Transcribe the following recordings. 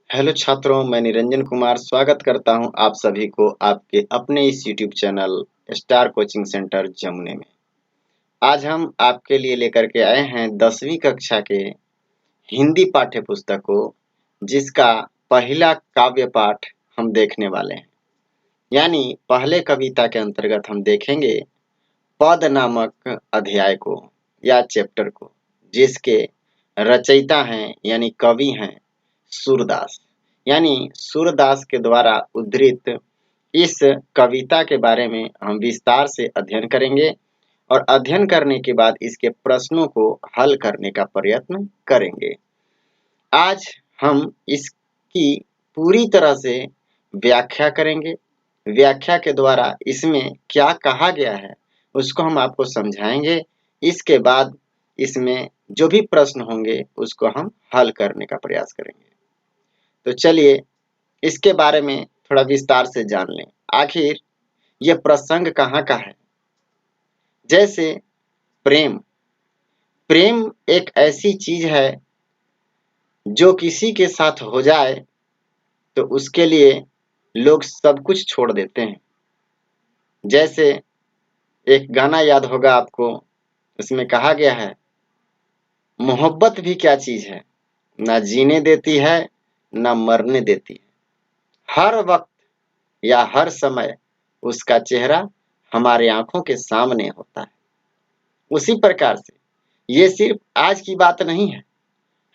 Hello छात्रों, मैं निरंजन कुमार स्वागत करता हूं आप सभी को आपके अपने इस YouTube channel star coaching centre Jamune में। आज हम आपके लिए लेकर के आए हैं 10वीं कक्षा के हिंदी पाठ्य पुस्तक को, जिसका पहला काव्य पाठ हम देखने वाले हैं। यानी पहले कविता के अंतर्गत हम देखेंगे पद नामक अध्याय को या चैप्टर को, जिसके रचयिता हैं यानी कवि हैं सूरदास। यानी सूरदास के द्वारा उद्धृत इस कविता के बारे में हम विस्तार से अध्ययन करेंगे और अध्ययन करने के बाद इसके प्रश्नों को हल करने का प्रयत्न करेंगे। आज हम इसकी पूरी तरह से व्याख्या करेंगे। व्याख्या के द्वारा इसमें क्या कहा गया है उसको हम आपको समझाएंगे। इसके बाद इसमें जो भी प्रश्न होंगे उसको हम हल करने का प्रयास करेंगे। तो चलिए इसके बारे में थोड़ा विस्तार से जान लें। आखिर यह प्रसंग कहाँ का है। जैसे प्रेम प्रेम एक ऐसी चीज है जो किसी के साथ हो जाए तो उसके लिए लोग सब कुछ छोड़ देते हैं। जैसे एक गाना याद होगा आपको, उसमें कहा गया है, मोहब्बत भी क्या चीज है, ना जीने देती है ना मरने देती है, हर वक्त या हर समय उसका चेहरा हमारे आंखों के सामने होता है। उसी प्रकार से ये सिर्फ आज की बात नहीं है।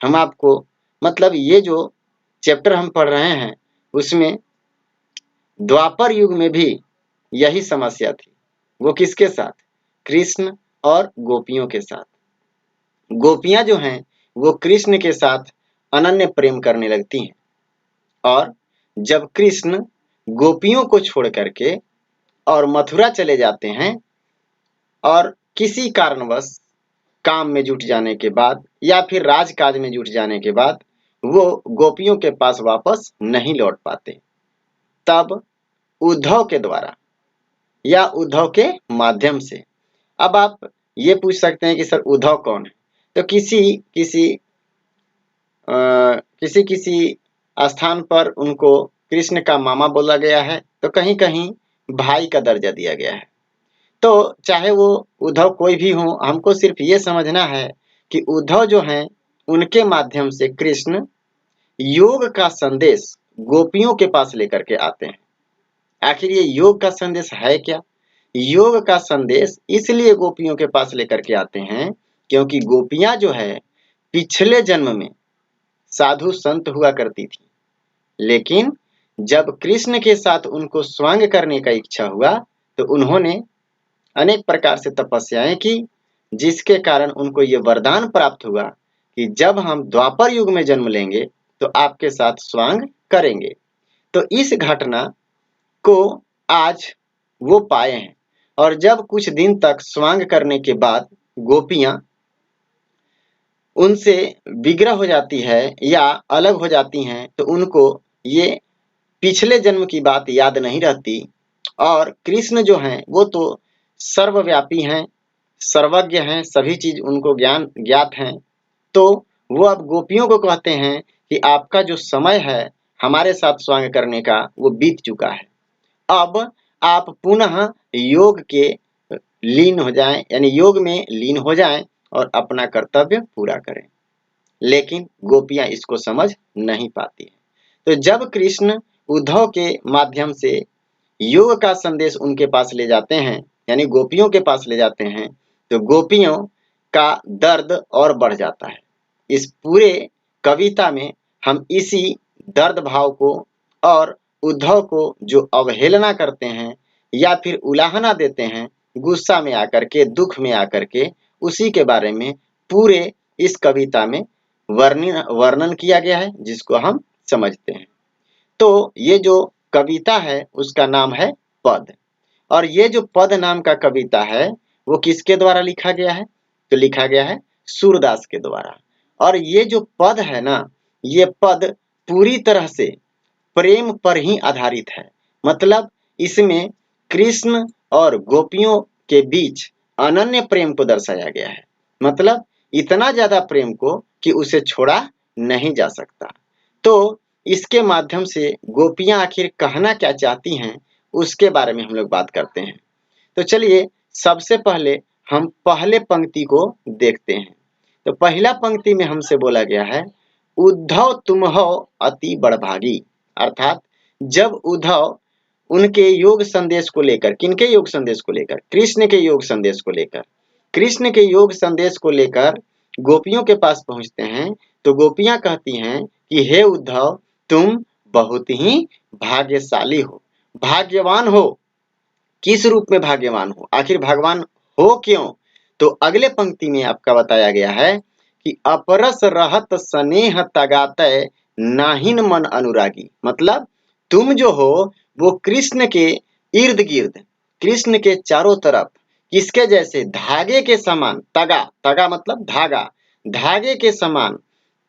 हम आपको मतलब ये जो चैप्टर हम पढ़ रहे हैं उसमें द्वापर युग में भी यही समस्या थी। वो किसके साथ? कृष्ण और गोपियों के साथ। गोपियां जो हैं वो कृष्ण के साथ अनन्य प्रेम करने लगती हैं और जब कृष्ण गोपियों को छोड़ करके और मथुरा चले जाते हैं और किसी कारणवश काम में जुट जाने के बाद या फिर राजकाज में जुट जाने के बाद वो गोपियों के पास वापस नहीं लौट पाते, तब उद्धव के द्वारा या उद्धव के माध्यम से। अब आप ये पूछ सकते हैं कि सर उद्धव कौन है? तो किसी किसी स्थान पर उनको कृष्ण का मामा बोला गया है, तो कहीं कहीं भाई का दर्जा दिया गया है। तो चाहे वो उद्धव कोई भी हो, हमको सिर्फ ये समझना है कि उद्धव जो हैं उनके माध्यम से कृष्ण योग का संदेश गोपियों के पास लेकर के आते हैं। आखिर ये योग का संदेश है क्या? योग का संदेश इसलिए गोपियों के पास लेकर के आते हैं क्योंकि गोपियां जो है पिछले जन्म में साधु संत हुआ करती थी, लेकिन जब कृष्ण के साथ उनको स्वांग करने का इच्छा हुआ तो उन्होंने अनेक प्रकार से तपस्याएं की, जिसके कारण उनको ये वरदान प्राप्त हुआ कि जब हम द्वापर युग में जन्म लेंगे तो आपके साथ स्वांग करेंगे। तो इस घटना को आज वो पाए हैं और जब कुछ दिन तक स्वांग करने के बाद गोपियां उनसे विग्रह हो जाती है या अलग हो जाती हैं तो उनको ये पिछले जन्म की बात याद नहीं रहती और कृष्ण जो हैं वो तो सर्वव्यापी हैं, सर्वज्ञ हैं, सभी चीज उनको ज्ञात हैं। तो वो अब गोपियों को कहते हैं कि आपका जो समय है हमारे साथ स्वांग करने का वो बीत चुका है। अब आप पुनः योग के लीन हो जाएं, यानी योग में लीन हो जाएं और अपना कर्तव्य पूरा करें। लेकिन गोपियां इसको समझ नहीं पाती हैं। तो जब कृष्ण उद्धव के माध्यम से योग का संदेश उनके पास ले जाते हैं, यानी गोपियों के पास ले जाते हैं, तो गोपियों का दर्द और बढ़ जाता है। इस पूरे कविता में हम इसी दर्द भाव को और उद्धव को जो अवहेलना करते हैं या फिर उलाहना देते हैं, गुस्सा में आकर के, दुख में आकर के, उसी के बारे में पूरे इस कविता में वर्णन किया गया है, जिसको हम समझते हैं। तो ये जो कविता है उसका नाम है पद, और ये जो पद नाम का कविता है वो किसके द्वारा लिखा गया है? तो लिखा गया है सूरदास के द्वारा। और ये जो पद है ना, ये पद पूरी तरह से प्रेम पर ही आधारित है। मतलब इसमें कृष्ण और गोपियों के बीच अनन्य प्रेम को दर्शाया गया है। मतलब इतना ज्यादा प्रेम को कि उसे छोड़ा नहीं जा सकता। तो इसके माध्यम से गोपियां आखिर कहना क्या चाहती हैं उसके बारे में हम लोग बात करते हैं। तो चलिए सबसे पहले हम पहले पंक्ति को देखते हैं। तो पहला पंक्ति में हमसे बोला गया है, उद्धव तुम हो अति बड़भागी। अर्थात जब उद्धव उनके योग संदेश को लेकर, किनके योग संदेश को लेकर? कृष्ण के योग संदेश को लेकर, कृष्ण के योग संदेश को लेकर गोपियों के पास पहुंचते हैं, तो गोपियां कहती हैं कि हे उद्धव, तुम बहुत ही भाग्यशाली हो, भाग्यवान हो। किस रूप में भाग्यवान हो? आखिर भगवान हो क्यों? तो अगले पंक्ति में आपका बताया गया है कि अपरस रहत स्नेह तगातय नाहिन मन अनुरागी। मतलब तुम जो हो वो कृष्ण के इर्द गिर्द, कृष्ण के चारों तरफ किसके जैसे? धागे के समान। तगा, तगा मतलब धागा, धागे के समान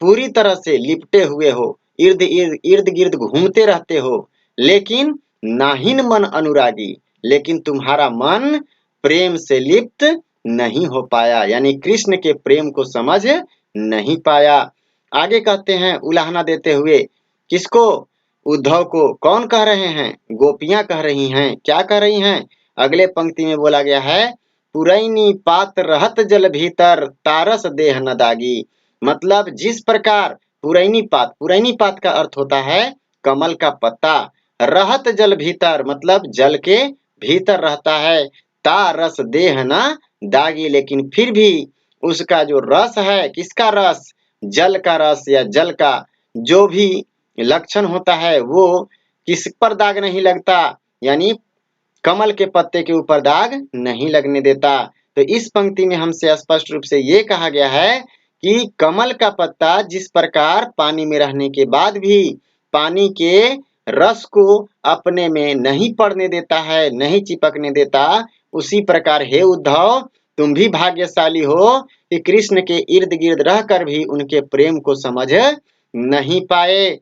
पूरी तरह से लिपटे हुए हो, इर्द गिर्द घूमते रहते हो। लेकिन नाहिन मन अनुरागी, लेकिन तुम्हारा मन प्रेम से लिप्त नहीं हो पाया, यानी कृष्ण के प्रेम को समझ नहीं पाया। आगे कहते हैं उलाहना देते हुए, किसको? उद्धव को। कौन कह रहे हैं? गोपियां कह रही हैं। क्या कह रही हैं? अगले पंक्ति में बोला गया है, पुरैनी पात रहत जल भीतर तारस देह न दागी। मतलब जिस प्रकार पुरैनी पात का अर्थ होता है कमल का पत्ता, रहत जल भीतर मतलब जल के भीतर रहता है, ता रस देह न दागी, लेकिन फिर भी उसका जो रस है, किसका रस? जल का रस या जल का जो भी लक्षण होता है वो किस पर दाग नहीं लगता, यानी कमल के पत्ते के ऊपर दाग नहीं लगने देता। तो इस पंक्ति में हमसे स्पष्ट रूप से ये कहा गया है कि कमल का पत्ता जिस प्रकार पानी में रहने के बाद भी पानी के रस को अपने में नहीं पड़ने देता है, नहीं चिपकने देता, उसी प्रकार हे उद्धव, तुम भी भाग्यशाली हो कि कृष्ण के इर्द गिर्द रहकर भी उनके प्रेम को समझ नहीं पाए।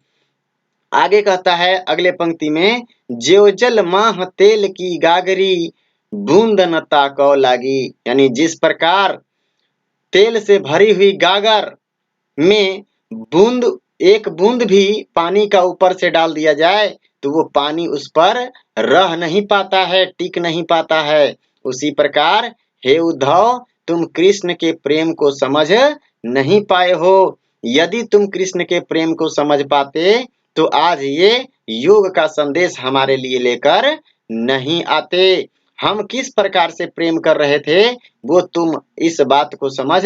आगे कहता है अगले पंक्ति में, ज्यो जल माह तेल की गागरी बूंद न ताकौ लागी। यानी जिस प्रकार तेल से भरी हुई गागर में बूंद, एक बूंद भी पानी का ऊपर से डाल दिया जाए तो वो पानी उस पर रह नहीं पाता है, टिक नहीं पाता है। उसी प्रकार हे उद्धव, तुम कृष्ण के प्रेम को समझ नहीं पाए हो। यदि तुम कृष्ण के प्रेम को समझ पाते तो आज ये योग का संदेश हमारे लिए लेकर नहीं आते। हम किस प्रकार से प्रेम कर रहे थे वो तुम इस बात को समझ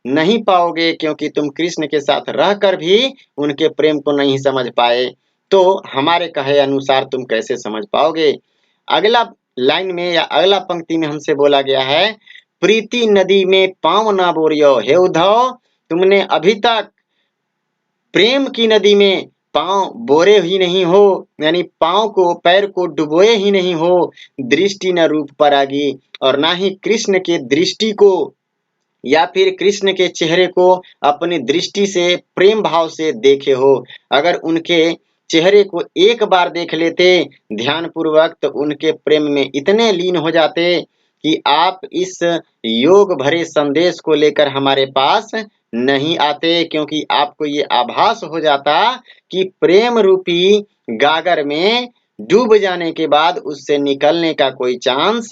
नहीं पाओगे, क्योंकि तुम कृष्ण के साथ रहकर भी उनके प्रेम को नहीं समझ पाए, तो हमारे कहे अनुसार तुम कैसे समझ पाओगे? अगला लाइन में या अगला पंक्ति में हमसे बोला गया है, प्रीति नदी में पांव ना बोरियो। हे उद्धव, तुमने अभी तक प्रेम की नदी में पांव बोरे ही नहीं हो, यानी पांव को, पैर को डुबोए ही नहीं हो। दृष्टि न रूप परागी, और ना ही कृष्ण के दृष्टि को या फिर कृष्ण के चेहरे को अपनी दृष्टि से प्रेम भाव से देखे हो। अगर उनके चेहरे को एक बार देख लेते ध्यान पूर्वक तो उनके प्रेम में इतने लीन हो जाते कि आप इस योग भरे संदेश को लेकर हमारे पास नहीं आते, क्योंकि आपको ये आभास हो जाता कि प्रेम रूपी गागर में डूब जाने के बाद उससे निकलने का कोई चांस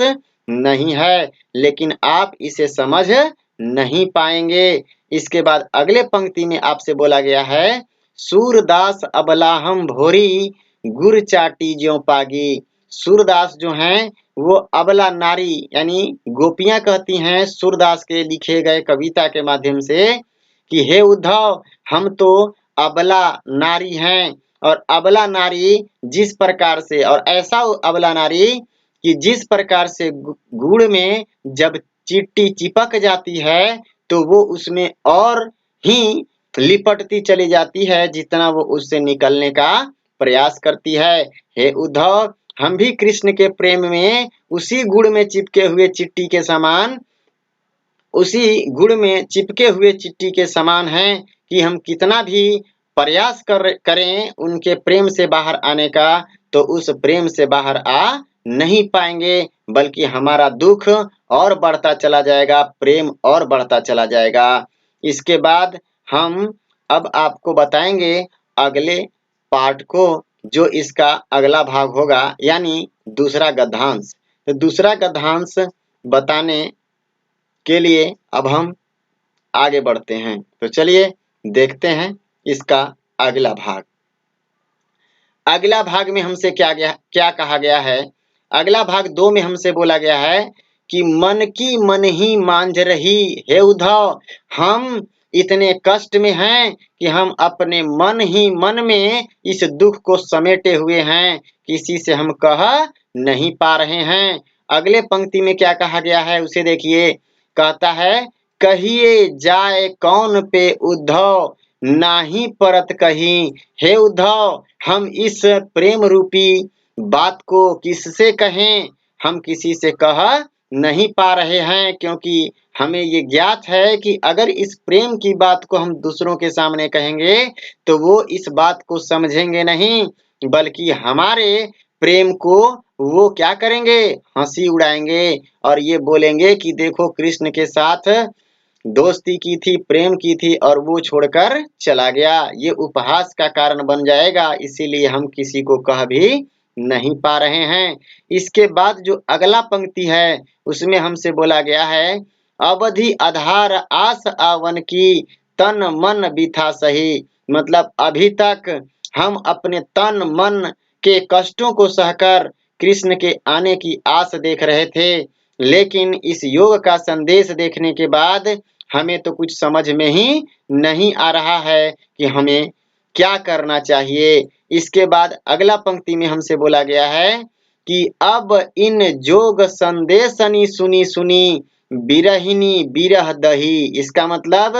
नहीं है। लेकिन आप इसे समझ नहीं पाएंगे। इसके बाद अगले पंक्ति में आपसे बोला गया है, सूरदास अबलाहम भोरी गुर चाटी ज्यों पागी। सूरदास जो हैं वो अबला नारी, यानी गोपियां कहती हैं सूरदास के लिखे गए कविता के माध्यम से कि हे उद्धव, हम तो अबला नारी हैं, और अबला नारी जिस प्रकार से, और ऐसा अबला नारी कि जिस प्रकार से गुड़ में जब चींटी चिपक जाती है तो वो उसमें और ही लिपटती चली जाती है जितना वो उससे निकलने का प्रयास करती है। हे उद्धव, हम भी कृष्ण के प्रेम में उसी गुड़ में चिपके हुए चिट्टी के समान, उसी गुड़ में चिपके हुए चिट्टी के समान हैं कि हम कितना भी प्रयास करें उनके प्रेम से बाहर आने का, तो उस प्रेम से बाहर आ नहीं पाएंगे, बल्कि हमारा दुख और बढ़ता चला जाएगा, प्रेम और बढ़ता चला जाएगा। इसके बाद हम अब आपको बताएंगे अगले पाठ को, जो इसका अगला भाग होगा यानी दूसरा गद्यांश। तो दूसरा गद्यांश बताने के लिए अब हम आगे बढ़ते हैं। तो चलिए देखते हैं इसका अगला भाग। अगला भाग में हमसे क्या कहा गया है? अगला भाग 2 में हमसे बोला गया है कि मन की मन ही मांझ रही हे उद्धव, हम इतने कष्ट में हैं कि हम अपने मन ही मन में इस दुख को समेटे हुए हैं, किसी से हम कह नहीं पा रहे हैं। अगले पंक्ति में क्या कहा गया है उसे देखिए। कहता है, कहिए जाए कौन पे उद्धव, नाही परत कहीं। हे उद्धव, हम इस प्रेम रूपी बात को किससे कहें? हम किसी से कह नहीं पा रहे हैं, क्योंकि हमें ये ज्ञात है कि अगर इस प्रेम की बात को हम दूसरों के सामने कहेंगे तो वो इस बात को समझेंगे नहीं, बल्कि हमारे प्रेम को वो क्या करेंगे? हंसी उड़ाएंगे और ये बोलेंगे कि देखो कृष्ण के साथ दोस्ती की थी, प्रेम की थी और वो छोड़कर चला गया। ये उपहास का कारण बन जाएगा, इसीलिए हम किसी को कह भी नहीं पा रहे हैं। इसके बाद जो अगला पंक्ति है उसमें हमसे बोला गया है, अवधि आधार आस आवन की, तन मन बिथा सही। मतलब अभी तक हम अपने तन मन के कष्टों को सहकर कृष्ण के आने की आस देख रहे थे, लेकिन इस योग का संदेश देखने के बाद हमें तो कुछ समझ में ही नहीं आ रहा है कि हमें क्या करना चाहिए। इसके बाद अगला पंक्ति में हमसे बोला गया है कि अब इन जोग संदेशनी सुनी सुनी, बिरहिनी बिरह दही। इसका मतलब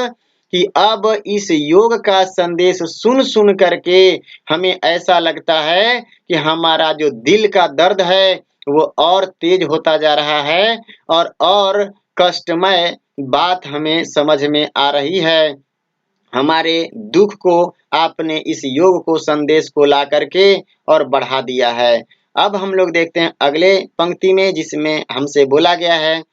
कि अब इस योग का संदेश सुन सुन करके हमें ऐसा लगता है कि हमारा जो दिल का दर्द है वो और तेज होता जा रहा है और कष्टमय बात हमें समझ में आ रही है। हमारे दुख को आपने इस योग को संदेश को ला करके और बढ़ा दिया है। अब हम लोग देखते हैं अगले पंक्ति में, जिसमें हमसे बोला गया है,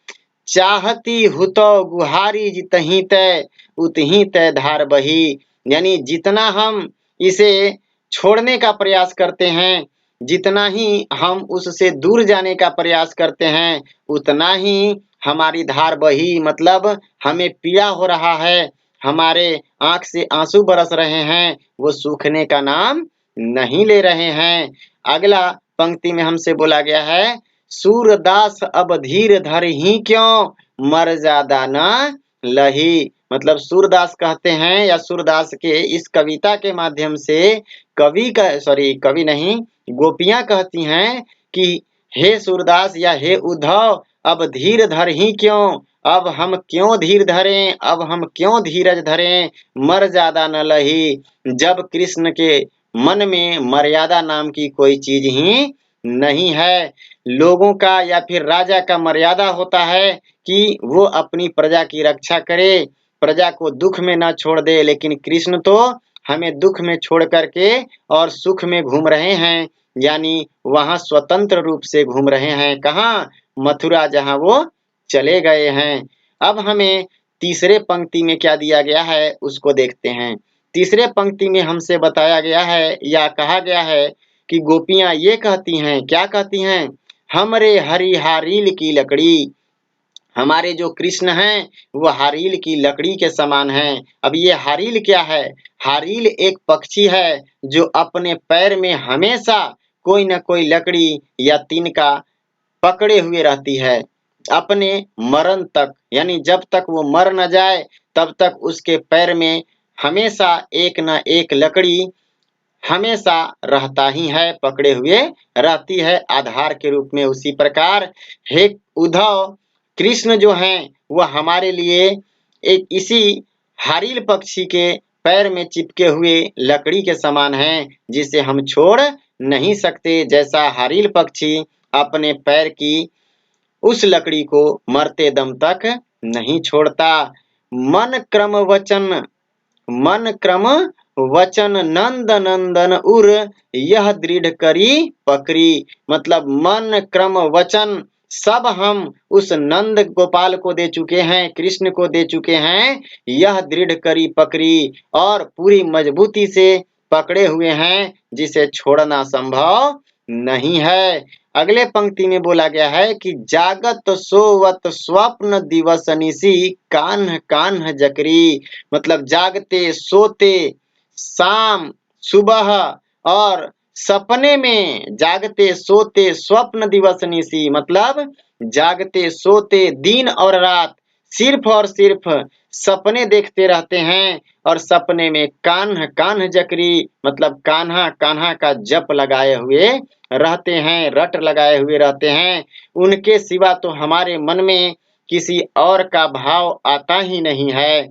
चाहती हुतो गुहारी जितही तय, उतही तय धार बही। यानी जितना हम इसे छोड़ने का प्रयास करते हैं, जितना ही हम उससे दूर जाने का प्रयास करते हैं, उतना ही हमारी धार बही, मतलब हमें पीड़ा हो रहा है, हमारे आंख से आंसू बरस रहे हैं, वो सूखने का नाम नहीं ले रहे हैं। अगला पंक्ति में हमसे बोला गया है, सूरदास अब धीर धर ही क्यों, मर ज्यादा न लही। मतलब सूरदास कहते हैं, या सूरदास के इस कविता के माध्यम से कवि नहीं, गोपियां कहती हैं कि हे सूरदास या हे उद्धव, अब धीर धर ही क्यों, अब हम क्यों धीर धरें, अब हम क्यों धीरज धरें, मर ज्यादा न लही। जब कृष्ण के मन में मर्यादा नाम की कोई चीज ही नहीं है। लोगों का या फिर राजा का मर्यादा होता है कि वो अपनी प्रजा की रक्षा करे, प्रजा को दुख में न छोड़ दे, लेकिन कृष्ण तो हमें दुख में छोड़ करके और सुख में घूम रहे हैं, यानी वहां स्वतंत्र रूप से घूम रहे हैं। कहाँ? मथुरा, जहां वो चले गए हैं। अब हमें तीसरे पंक्ति में क्या दिया गया है उसको देखते हैं। तीसरे पंक्ति में हमसे बताया गया है या कहा गया है कि गोपियां ये कहती हैं, क्या कहती हैं, हमरे हरि हारील की लकड़ी। हमारे जो कृष्ण हैं वो हारील की लकड़ी के समान हैं। अब ये हारील क्या है? हारील एक पक्षी है जो अपने पैर में हमेशा कोई न कोई लकड़ी या तिनका पकड़े हुए रहती है अपने मरण तक, यानी जब तक वो मर न जाए तब तक उसके पैर में हमेशा एक न एक लकड़ी हमेशा रहता ही है, पकड़े हुए रहती है आधार के रूप में। उसी प्रकार हे उद्धव, कृष्ण जो हैं वह हमारे लिए एक इसी हारील पक्षी के पैर में चिपके हुए लकड़ी के समान हैं, जिसे हम छोड़ नहीं सकते। जैसा हारील पक्षी अपने पैर की उस लकड़ी को मरते दम तक नहीं छोड़ता। मन क्रम वचन नंद नंदन उर, यह दृढ़ करी पकड़ी। मतलब मन क्रम वचन सब हम उस नंद गोपाल को दे चुके हैं, कृष्ण को दे चुके हैं, यह दृढ़ करी पकड़ी, और पूरी मजबूती से पकड़े हुए हैं, जिसे छोड़ना संभव नहीं है। अगले पंक्ति में बोला गया है कि जागत सोवत स्वप्न दिवस निसी कान्ह कान्ह जकरी, मतलब जागते सोते शाम सुबह और सपने में, जागते सोते स्वप्न दिवस निसी, मतलब जागते सोते दिन और रात सिर्फ और सिर्फ सपने देखते रहते हैं, और सपने में कान्ह कान्ह जकरी, मतलब कान्हा कान्हा का जप लगाए हुए रहते हैं, रट लगाए हुए रहते हैं। उनके सिवा तो हमारे मन में किसी और का भाव आता ही नहीं है।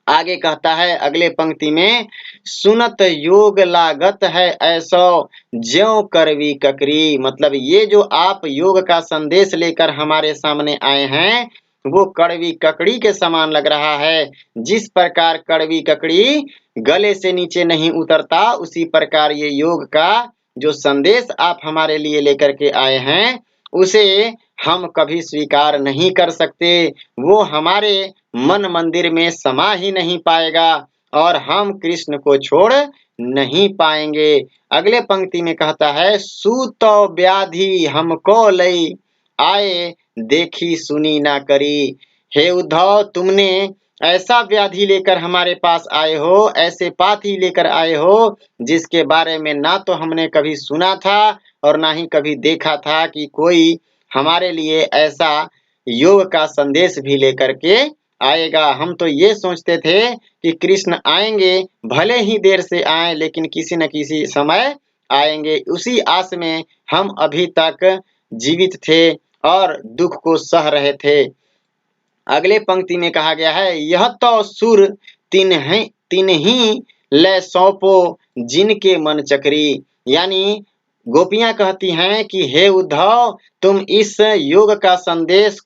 आगे कहता है अगले पंक्ति में, सुनत योग लागत है ऐसो ज्यों करवी ककरी, मतलब ये जो आप योग का संदेश लेकर हमारे सामने आए हैं वो कड़वी ककड़ी के समान लग रहा है। जिस प्रकार कड़वी ककड़ी गले से नीचे नहीं उतरता, उसी प्रकार ये योग का जो संदेश आप हमारे लिए लेकर के आए हैं उसे हम कभी स्वीकार नहीं कर सकते। वो हमारे मन मंदिर में समा ही नहीं पाएगा और हम कृष्ण को छोड़ नहीं पाएंगे। अगले पंक्ति में कहता है, सूतो व्याधि हमको लई आए देखी सुनी ना करी। हे उद्धव, तुमने ऐसा व्याधि लेकर हमारे पास आए हो, ऐसे पाथी लेकर आए हो जिसके बारे में ना तो हमने कभी सुना था और ना ही कभी देखा था कि कोई हमारे लिए ऐसा योग का संदेश भी लेकर के आएगा। हम तो ये सोचते थे कि कृष्ण आएंगे, भले ही देर से आए लेकिन किसी न किसी समय आएंगे। उसी आस में हम अभी तक जीवित थे और दुख को सह रहे थे। अगले पंक्ति में कहा गया है, यह तो सुर तिन्ही ले सौंपो जिनके मन चक्री, यानी गोपियां कहती हैं कि हे उद्धव, तुम इस योग का संदेश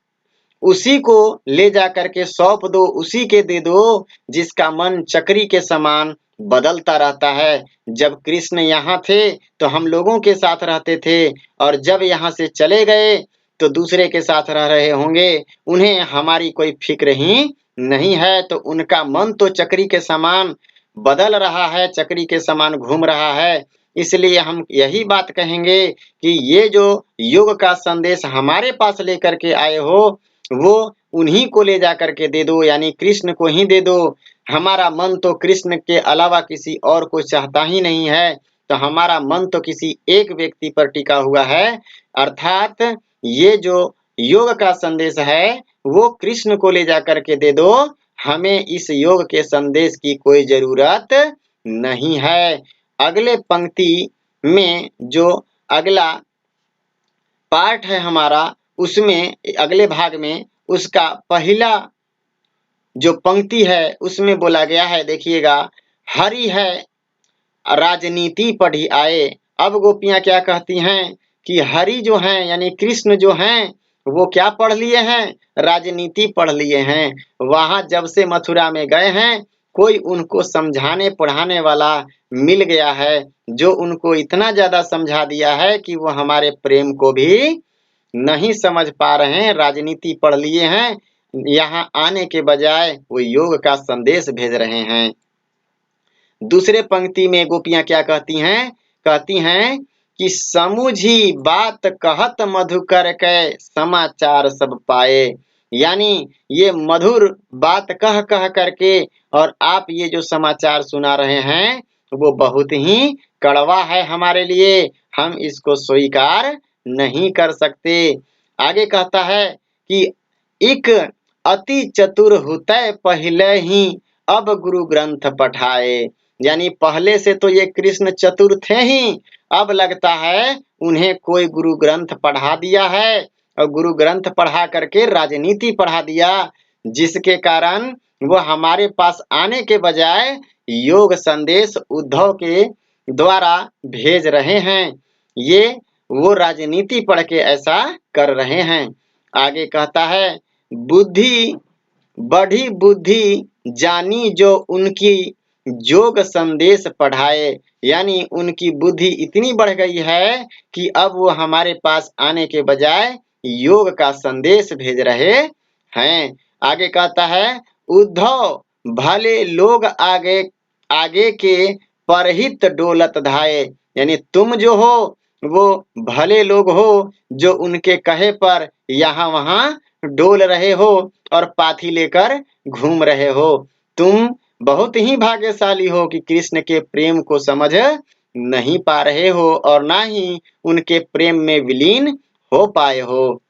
उसी को ले जा करके सौंप दो, उसी के दे दो जिसका मन चक्री के समान बदलता रहता है। जब कृष्ण यहाँ थे तो हम लोगों के साथ रहते थे और जब यहाँ से चले गए तो दूसरे के साथ रह रहे होंगे। उन्हें हमारी कोई फिक्र ही नहीं है, तो उनका मन तो चक्री के समान बदल रहा है, चक्री के समान घूम रहा है। इसलिए हम यही बात कहेंगे कि ये जो योग का संदेश हमारे पास लेकर के आए हो वो उन्हीं को ले जा करके दे दो, यानी कृष्ण को ही दे दो। हमारा मन तो कृष्ण के अलावा किसी और को चाहता ही नहीं है, तो हमारा मन तो किसी एक व्यक्ति पर टिका हुआ है, अर्थात ये जो योग का संदेश है वो कृष्ण को ले जा करके दे दो। हमें इस योग के संदेश की कोई जरूरत नहीं है। अगले पंक्ति में जो अगला पार्ट है हमारा, उसमें अगले भाग में उसका पहला जो पंक्ति है उसमें बोला गया है, देखिएगा, हरि है राजनीति पढ़ी आए। अब गोपियां क्या कहती हैं कि हरि जो हैं यानी कृष्ण जो हैं वो क्या पढ़ लिए हैं, राजनीति पढ़ लिए हैं। वहां जब से मथुरा में गए हैं कोई उनको समझाने पढ़ाने वाला मिल गया है जो उनको इतना ज्यादा समझा दिया है कि वो हमारे प्रेम को भी नहीं समझ पा रहे हैं, राजनीति पढ़ लिए हैं। यहाँ आने के बजाय वो योग का संदेश भेज रहे हैं। दूसरे पंक्ति में गोपियां क्या कहती हैं कि समुझी बात कहत मधुकर के समाचार सब पाए, यानी ये मधुर बात कह कह करके और आप ये जो समाचार सुना रहे हैं वो बहुत ही कड़वा है हमारे लिए, हम इसको स्वीकार नहीं कर सकते। आगे कहता है कि एक अति चतुर हुतै पहले ही अब गुरु ग्रंथ पठाए, यानी पहले से तो ये कृष्ण चतुर थे ही, अब लगता है उन्हें कोई गुरु ग्रंथ पढ़ा दिया है और गुरु ग्रंथ पढ़ा करके राजनीति पढ़ा दिया, जिसके कारण वो हमारे पास आने के बजाय योग संदेश उद्धव के द्वारा भेज रहे हैं। ये वो राजनीति पढ़ के ऐसा कर रहे हैं। आगे कहता है, बुद्धि बढ़ी बुद्धि जानी जो उनकी योग संदेश पढ़ाए, यानी उनकी बुद्धि इतनी बढ़ गई है कि अब वो हमारे पास आने के बजाय योग का संदेश भेज रहे हैं। आगे कहता है, उद्धव भले लोग आगे आगे के परहित डोलत धाये, यानी तुम जो हो वो भले लोग हो जो उनके कहे पर यहाँ वहां डोल रहे हो और पाथी लेकर घूम रहे हो। तुम बहुत ही भाग्यशाली हो कि कृष्ण के प्रेम को समझ नहीं पा रहे हो और ना ही उनके प्रेम में विलीन हो पाए हो।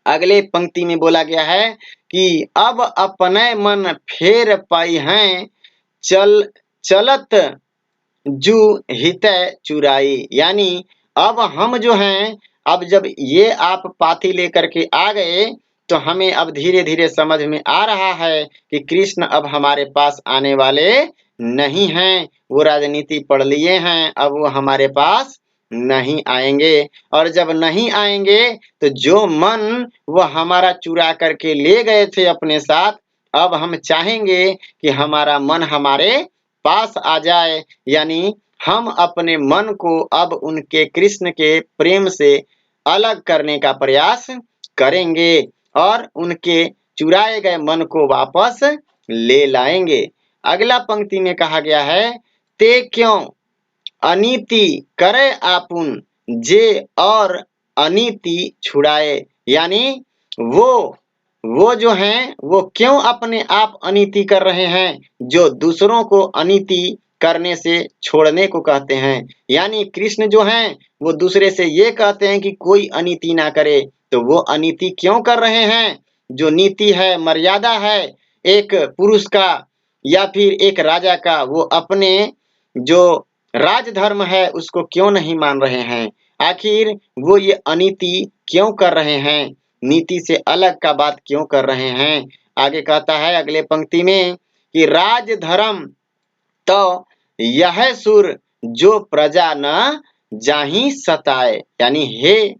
अगले पंक्ति में बोला गया है कि अब अपने मन फेर पाई हैं, चलत जू हित चुराई, यानी अब हम जो हैं, अब जब ये आप पाथी लेकर के आ गए तो हमें अब धीरे धीरे समझ में आ रहा है कि कृष्ण अब हमारे पास आने वाले नहीं हैं। वो राजनीति पढ़ लिए हैं, अब वो हमारे पास नहीं आएंगे। और जब नहीं आएंगे तो जो मन वो हमारा चुरा करके ले गए थे अपने साथ, अब हम चाहेंगे कि हमारा मन हमारे पास आ जाए, यानी हम अपने मन को अब उनके कृष्ण के प्रेम से अलग करने का प्रयास करेंगे और उनके चुराए गए मन को वापस ले लाएंगे। अगला पंक्ति में कहा गया है, ते क्यों अनीति करे आपुन, जे और अनीति छुड़ाए, यानी वो जो हैं वो क्यों अपने आप अनीति कर रहे हैं, जो दूसरों को अनीति करने से छोड़ने को कहते हैं। यानी कृष्ण जो हैं वो दूसरे से ये कहते हैं कि कोई अनीति ना करे, तो वो अनीति क्यों कर रहे हैं? जो नीति है, मर्यादा है एक पुरुष का या फिर एक राजा का, वो अपने जो राजधर्म है उसको क्यों नहीं मान रहे हैं? आखिर वो ये अनीति क्यों कर रहे हैं? नीति से अलग का बात क्यों कर रहे हैं? आगे कहता है अगले पंक्ति में कि राजधर्म तो यह सुर जो प्रजा न जाहि सताए, यानी हे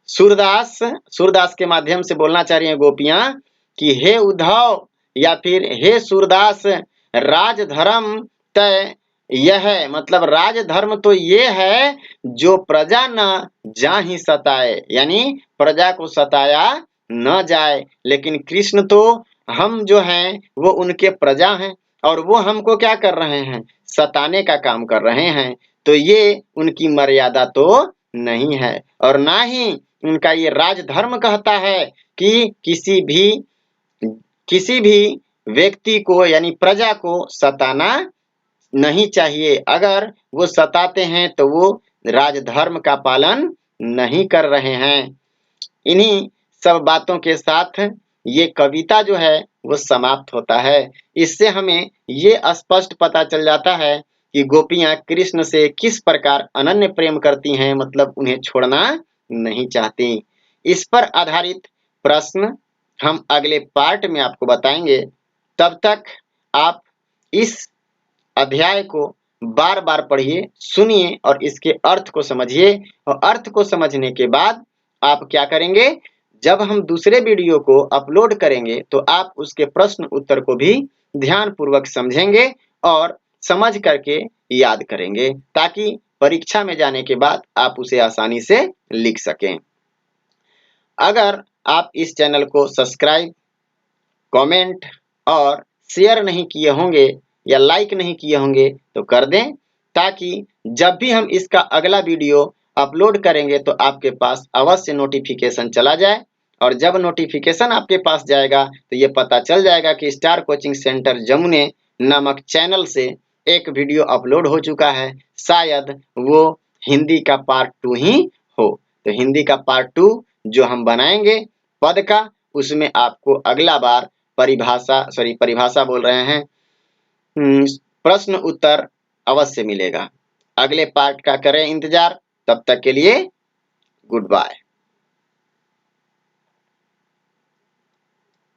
सूरदास के माध्यम से बोलना चाह रही हैं गोपियां कि हे उद्धव या फिर हे सूरदास, राजधर्म तय यह है, मतलब राजधर्म तो ये है जो प्रजा न जाहि सताए, यानी प्रजा को सताया न जाए। लेकिन कृष्ण तो हम जो हैं वो उनके प्रजा हैं और वो हमको क्या कर रहे हैं? सताने का काम कर रहे हैं। तो ये उनकी मर्यादा तो नहीं है और ना ही उनका ये राजधर्म कहता है कि किसी भी व्यक्ति को यानी प्रजा को सताना नहीं चाहिए। अगर वो सताते हैं तो वो राजधर्म का पालन नहीं कर रहे हैं। इन्हीं सब बातों के साथ ये कविता जो है वो समाप्त होता है। इससे हमें ये स्पष्ट पता चल जाता है कि गोपियां कृष्ण से किस प्रकार अनन्य प्रेम करती हैं, मतलब उन्हें छोड़ना नहीं चाहती। इस पर आधारित प्रश्न हम अगले पार्ट में आपको बताएंगे। तब तक आप इस अध्याय को बार बार पढ़िए, सुनिए और इसके अर्थ को समझिए। और अर्थ को समझने के बाद आप क्या करेंगे, जब हम दूसरे वीडियो को अपलोड करेंगे तो आप उसके प्रश्न उत्तर को भी ध्यान पूर्वक समझेंगे और समझ करके याद करेंगे, ताकि परीक्षा में जाने के बाद आप उसे आसानी से लिख सकें। अगर आप इस चैनल को सब्सक्राइब, कमेंट और शेयर नहीं किए होंगे या लाइक नहीं किए होंगे तो कर दें, ताकि जब भी हम इसका अगला वीडियो अपलोड करेंगे तो आपके पास अवश्य नोटिफिकेशन चला जाए। और जब नोटिफिकेशन आपके पास जाएगा तो ये पता चल जाएगा कि स्टार कोचिंग सेंटर जमुने नामक चैनल से एक वीडियो अपलोड हो चुका है। शायद वो हिंदी का पार्ट 2 ही हो। तो हिंदी का पार्ट 2 जो हम बनाएंगे पद का, उसमें आपको अगला बार परिभाषा बोल रहे हैं, प्रश्न उत्तर अवश्य मिलेगा। अगले पार्ट का करें इंतजार। तब तक के लिए गुड बाय।